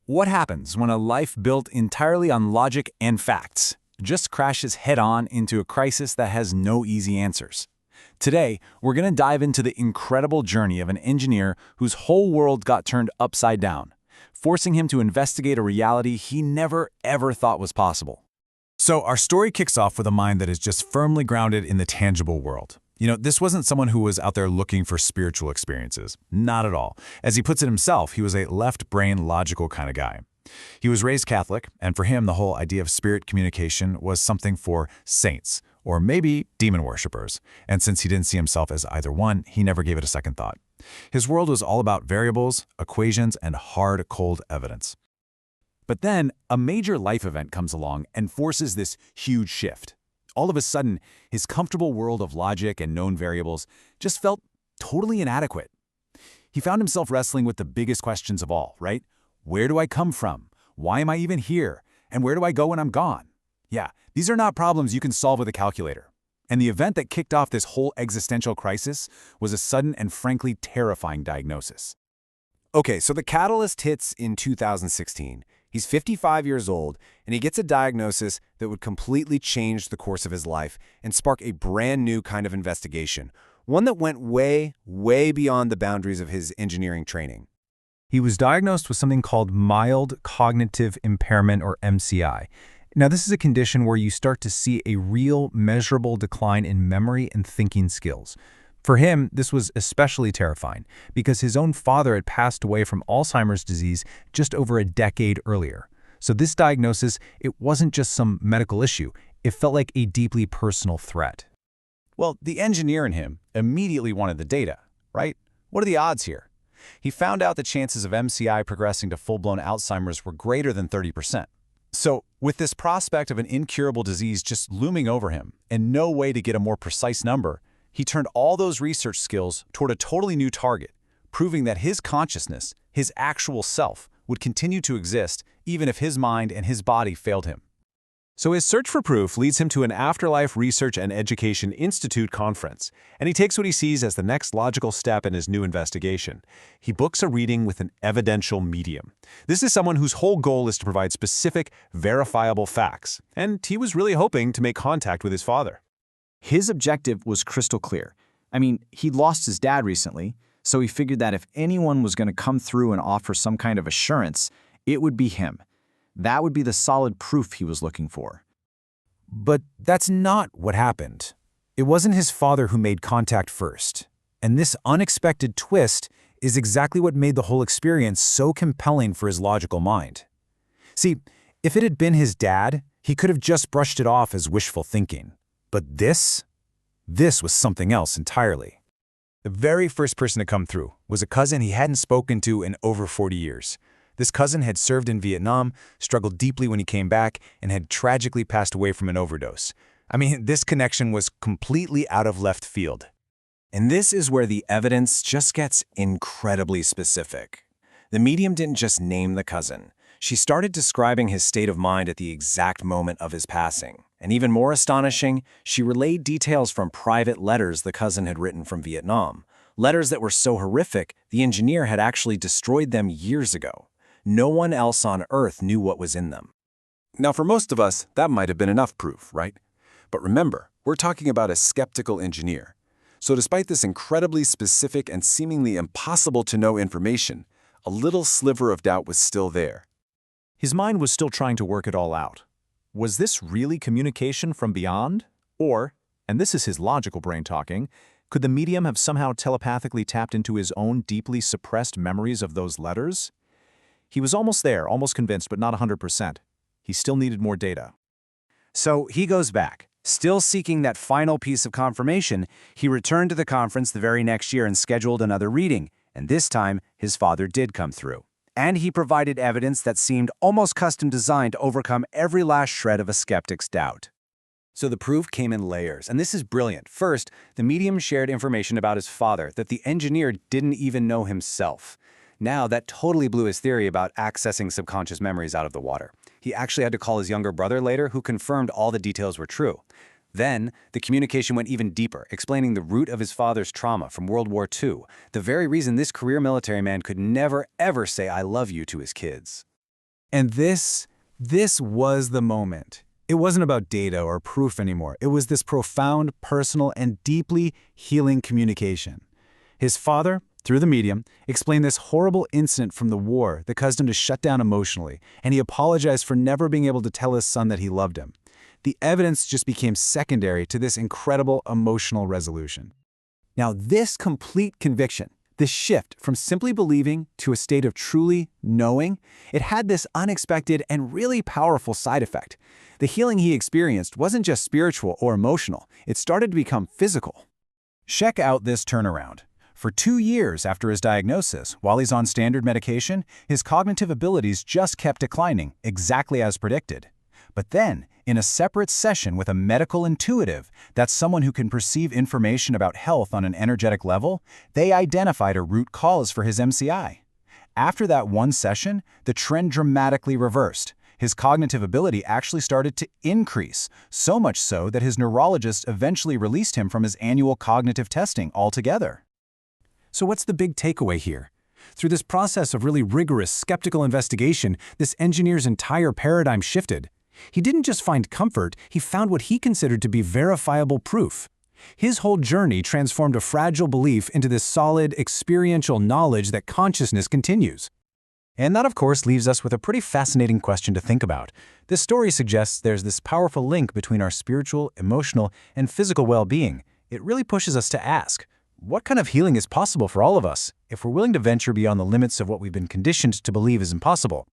What happens when a life built entirely on logic and facts just crashes head-on into a crisis that has no easy answers? Today, we're going to dive into the incredible journey of an engineer whose whole world got turned upside down, forcing him to investigate a reality he never, ever thought was possible. So our story kicks off with a mind that is just firmly grounded in the tangible world. This wasn't someone who was out there looking for spiritual experiences. Not at all. As he puts it himself, he was a left-brain logical kind of guy. He was raised Catholic, and for him, the whole idea of spirit communication was something for saints, or maybe demon worshippers. And since he didn't see himself as either one, he never gave it a second thought. His world was all about variables, equations, and hard, cold evidence. But then, a major life event comes along and forces this huge shift. All of a sudden, his comfortable world of logic and known variables just felt totally inadequate. He found himself wrestling with the biggest questions of all, right? Where do I come from? Why am I even here? And where do I go when I'm gone? Yeah, these are not problems you can solve with a calculator. And the event that kicked off this whole existential crisis was a sudden and frankly terrifying diagnosis. Okay, so the catalyst hits in 2016. He's 55 years old, and he gets a diagnosis that would completely change the course of his life and spark a brand new kind of investigation, one that went way, way beyond the boundaries of his engineering training. He was diagnosed with something called mild cognitive impairment, or MCI. Now, this is a condition where you start to see a real, measurable decline in memory and thinking skills. For him, this was especially terrifying because his own father had passed away from Alzheimer's disease just over a decade earlier. So this diagnosis, it wasn't just some medical issue. It felt like a deeply personal threat. Well, the engineer in him immediately wanted the data, right? What are the odds here? He found out the chances of MCI progressing to full-blown Alzheimer's were greater than 30%. So, with this prospect of an incurable disease just looming over him and no way to get a more precise number, he turned all those research skills toward a totally new target, proving that his consciousness, his actual self, would continue to exist even if his mind and his body failed him. So his search for proof leads him to an Afterlife Research and Education Institute conference, and he takes what he sees as the next logical step in his new investigation. He books a reading with an evidential medium. This is someone whose whole goal is to provide specific, verifiable facts, and he was really hoping to make contact with his father. His objective was crystal clear. I mean, he'd lost his dad recently, so he figured that if anyone was going to come through and offer some kind of assurance, it would be him. That would be the solid proof he was looking for. But that's not what happened. It wasn't his father who made contact first. And this unexpected twist is exactly what made the whole experience so compelling for his logical mind. See, if it had been his dad, he could have just brushed it off as wishful thinking. But this was something else entirely. The very first person to come through was a cousin he hadn't spoken to in over 40 years. This cousin had served in Vietnam, struggled deeply when he came back, and had tragically passed away from an overdose. I mean, this connection was completely out of left field. And this is where the evidence just gets incredibly specific. The medium didn't just name the cousin. She started describing his state of mind at the exact moment of his passing. And even more astonishing, she relayed details from private letters the cousin had written from Vietnam. Letters that were so horrific, the engineer had actually destroyed them years ago. No one else on Earth knew what was in them. Now, for most of us, that might have been enough proof, right? But remember, we're talking about a skeptical engineer. So despite this incredibly specific and seemingly impossible to know information, a little sliver of doubt was still there. His mind was still trying to work it all out. Was this really communication from beyond? Or, and this is his logical brain talking, could the medium have somehow telepathically tapped into his own deeply suppressed memories of those letters? He was almost there, almost convinced, but not 100%. He still needed more data. So he goes back. Still seeking that final piece of confirmation, he returned to the conference the very next year and scheduled another reading, and this time his father did come through. And he provided evidence that seemed almost custom-designed to overcome every last shred of a skeptic's doubt. So the proof came in layers, and this is brilliant. First, the medium shared information about his father that the engineer didn't even know himself. Now, that totally blew his theory about accessing subconscious memories out of the water. He actually had to call his younger brother later, who confirmed all the details were true. Then, the communication went even deeper, explaining the root of his father's trauma from World War II, the very reason this career military man could never, ever say "I love you" to his kids. And this was the moment. It wasn't about data or proof anymore. It was this profound, personal, and deeply healing communication. His father, through the medium, explained this horrible incident from the war that caused him to shut down emotionally, and he apologized for never being able to tell his son that he loved him. The evidence just became secondary to this incredible emotional resolution. Now, this complete conviction, this shift from simply believing to a state of truly knowing, it had this unexpected and really powerful side effect. The healing he experienced wasn't just spiritual or emotional, it started to become physical. Check out this turnaround. For 2 years after his diagnosis, while he's on standard medication, his cognitive abilities just kept declining, exactly as predicted. But then, in a separate session with a medical intuitive, that's someone who can perceive information about health on an energetic level, they identified a root cause for his MCI. After that one session, the trend dramatically reversed. His cognitive ability actually started to increase, so much so that his neurologist eventually released him from his annual cognitive testing altogether. So what's the big takeaway here? Through this process of really rigorous, skeptical investigation, this engineer's entire paradigm shifted. He didn't just find comfort, he found what he considered to be verifiable proof. His whole journey transformed a fragile belief into this solid, experiential knowledge that consciousness continues. And that, of course, leaves us with a pretty fascinating question to think about. This story suggests there's this powerful link between our spiritual, emotional, and physical well-being. It really pushes us to ask, what kind of healing is possible for all of us if we're willing to venture beyond the limits of what we've been conditioned to believe is impossible?